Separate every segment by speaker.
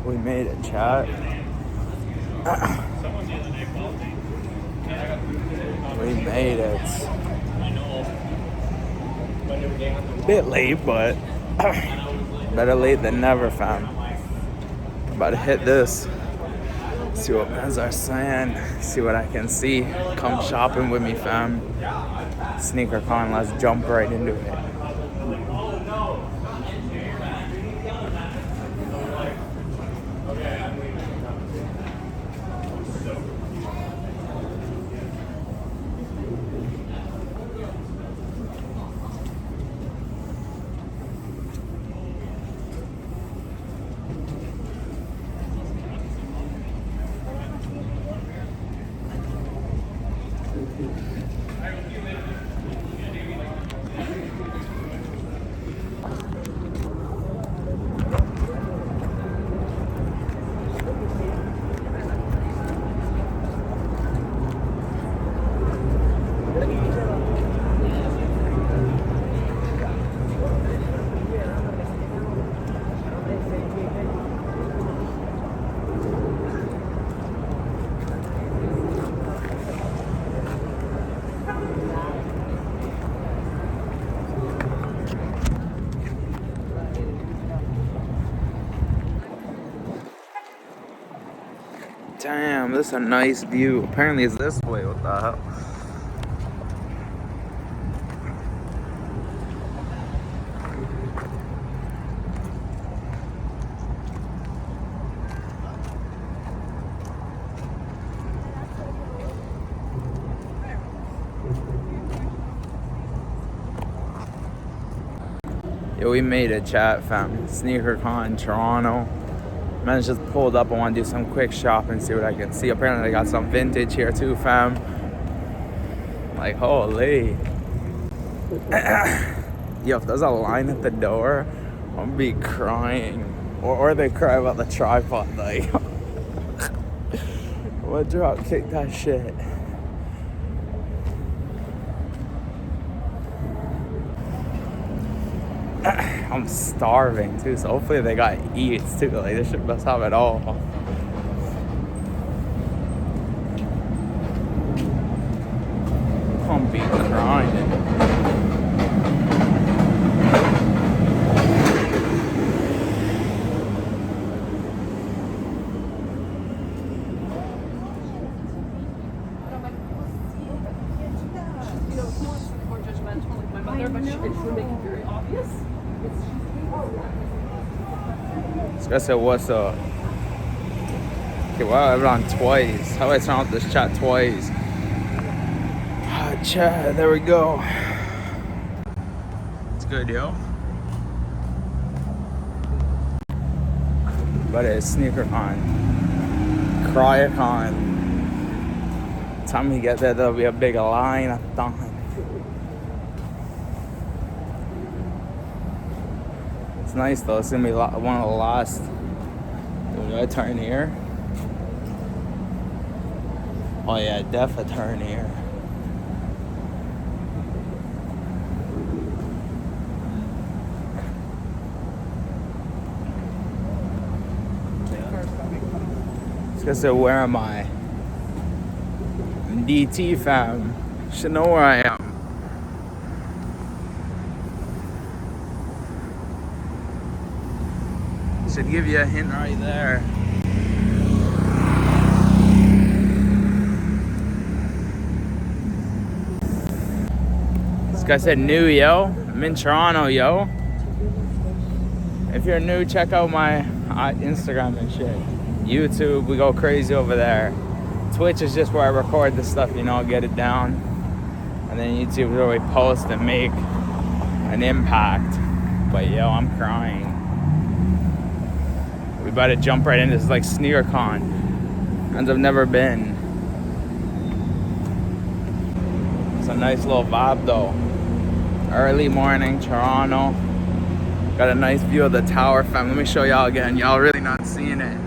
Speaker 1: We made it, chat. We made it. A bit late, but better late than never, fam. About to hit this. See what guys are saying. See what I can see. Come shopping with me, fam. SneakerCon, let's jump right into it. Damn, this is a nice view. Apparently it's this way, what the hell? Yo, we made it, chat, fam. SneakerCon, Toronto. Man, just pulled up. I want to do some quick shopping, see what I can see. Apparently, they got some vintage here too, fam. Like, holy. Yo, if there's a line at the door, I'm gonna be crying. Or they cry about the tripod, like. What drop kick that shit? I'm starving too, so hopefully they got eats too. Like, this shit must have it all. I'm be crying. I said, what's up? Okay, wow, I'm on twice. How do I turn off this chat twice? Chat, there we go. It's good, yo. But it's SneakerCon. Cryocon. Time we get there, there'll be a big line of time. It's nice though. It's gonna be one of the last. Do I turn here? Oh yeah, definitely turn here. It's gonna say, where am I? DT, fam. Should know where I am. Should give you a hint right there. This guy said new, yo. I'm in Toronto, yo. If you're new, check out my Instagram and shit. YouTube, we go crazy over there. Twitch is just where I record the stuff, you know, get it down. And then YouTube is where we post and make an impact. But yo, I'm crying. We better jump right in. This is like SneakerCon. And I've never been. It's a nice little vibe though. Early morning, Toronto. Got a nice view of the tower, fam. Let me show y'all again. Y'all really not seeing it.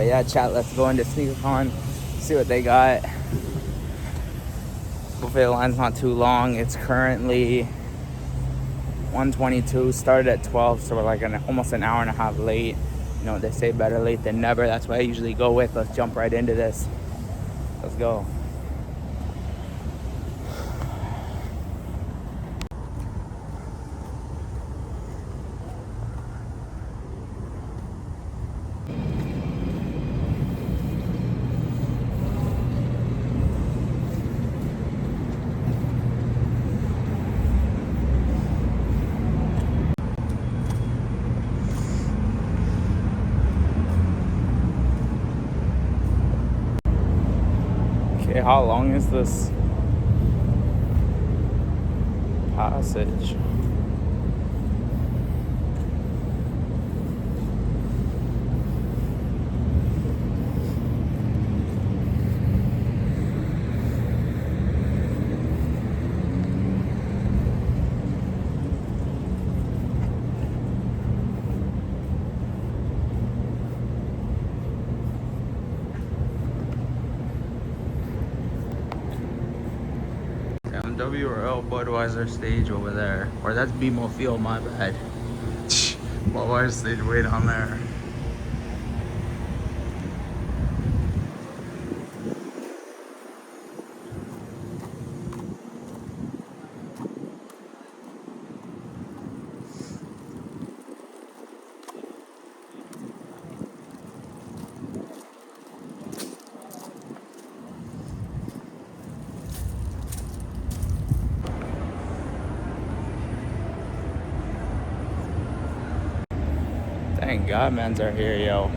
Speaker 1: yeah, chat, let's go into SneakerCon, see what they got. Hopefully the line's not too long. It's currently 1:22, started at 12, so we're like almost an hour and a half late. You know, they say better late than never. That's what I usually go with. Let's jump right into this. Let's go. Okay, how long is this passage? WRL Budweiser stage over there. Or that's BMO Field, my bad. Budweiser stage way down there. Thank God mans are here, yo.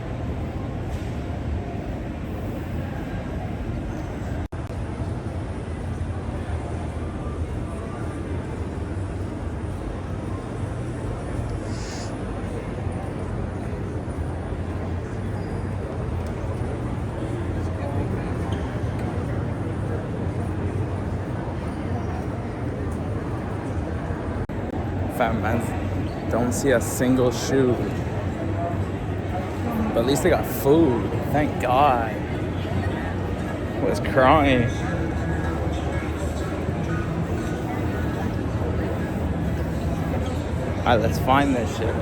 Speaker 1: Fat mans don't see a single shoe. But at least they got food. Thank God. I was crying. Alright, let's find this shit.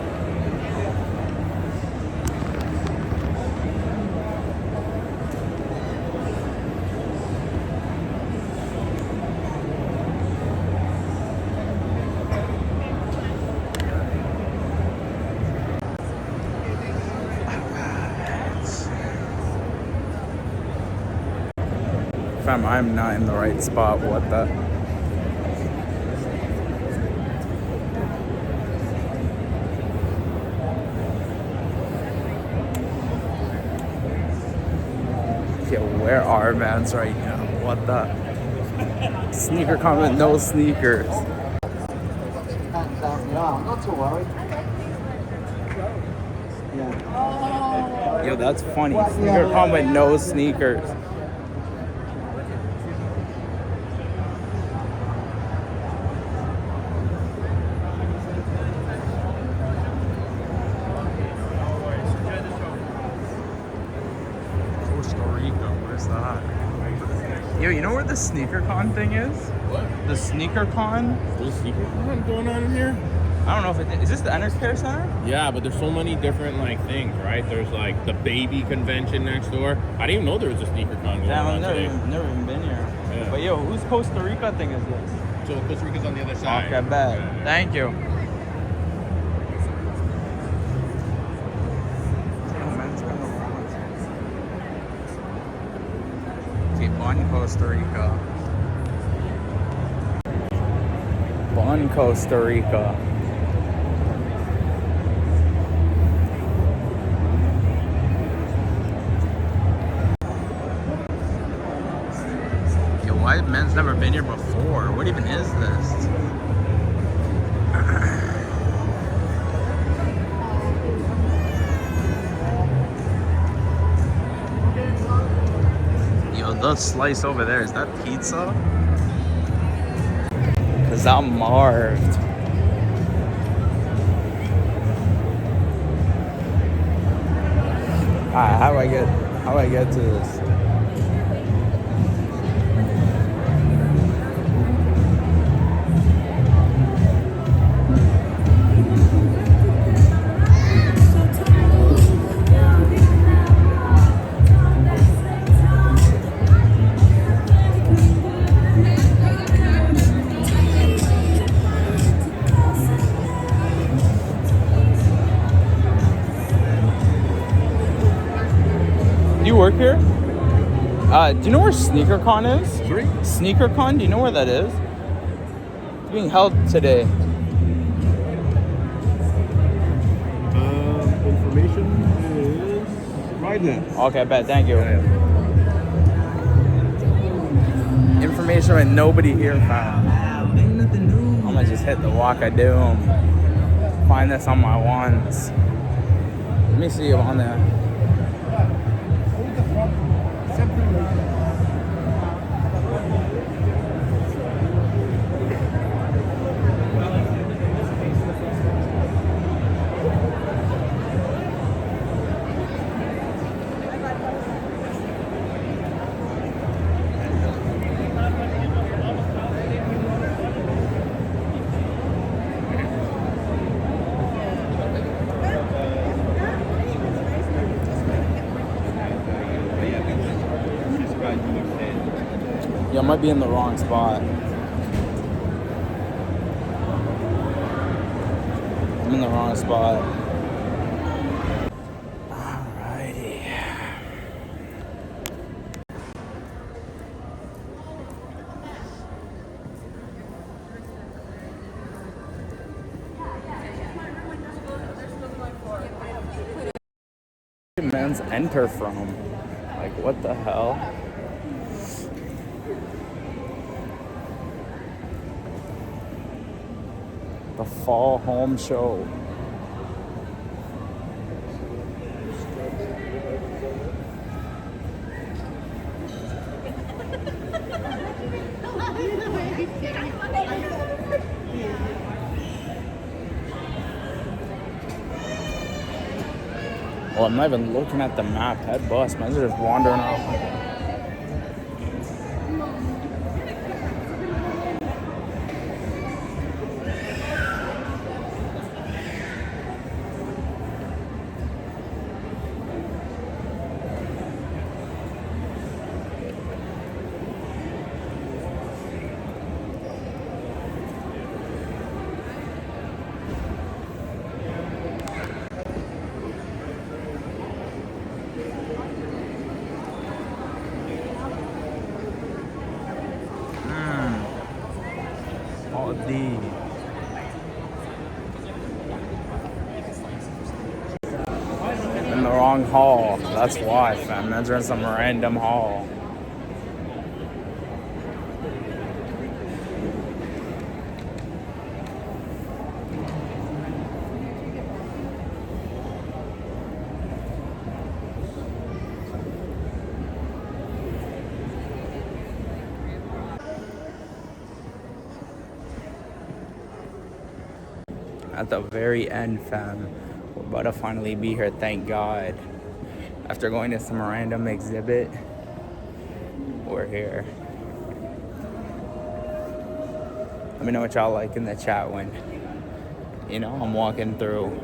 Speaker 1: Fam, I'm not in the right spot. What the? Okay, where are mans right now? What the? Sneaker comment, no sneakers.
Speaker 2: Not to worry.
Speaker 1: Yo, that's funny. Sneaker comment, no sneakers. Yo, you know where the SneakerCon thing is?
Speaker 3: What?
Speaker 1: The SneakerCon?
Speaker 3: There's a SneakerCon going on in here?
Speaker 1: I don't know if is this the Ennis Care Center?
Speaker 3: Yeah, but there's so many different like things, right? There's like the baby convention next door. I didn't even know there was a SneakerCon going
Speaker 1: Damn,
Speaker 3: on
Speaker 1: I've
Speaker 3: today.
Speaker 1: never even been here.
Speaker 3: Yeah.
Speaker 1: But yo, whose Costa Rica thing is this?
Speaker 3: So Costa Rica's on the other side.
Speaker 1: Okay, bad.
Speaker 3: Yeah.
Speaker 1: Thank you. Okay, Bonn, Costa Rica. Bonn, Costa Rica. Yo, why have men's never been here before? What even is this? Yo, the slice over there, is that pizza? Cause I'm marved. How do I get to this? Do you work here? Do you know where SneakerCon is?
Speaker 3: Sorry?
Speaker 1: SneakerCon, do you know where that is? It's being held today.
Speaker 3: Information is right there.
Speaker 1: Okay, I bet. Thank you.
Speaker 3: Yeah.
Speaker 1: Information with nobody here found. I'm gonna just hit the Walk of Doom. Find this on my ones. Let me see if on there. Yeah, I might be in the wrong spot. I'm in the wrong spot. Alrighty. Men's enter from. Like, what the hell? The fall home show. Well, I'm not even looking at the map. Head bus, man. They're just wandering around. All D. In the wrong hall. That's why, fam. They're in some random hall. At the very end, fam. We're about to finally be here, thank God. After going to some random exhibit, we're here. Let me know what y'all like in the chat when, I'm walking through.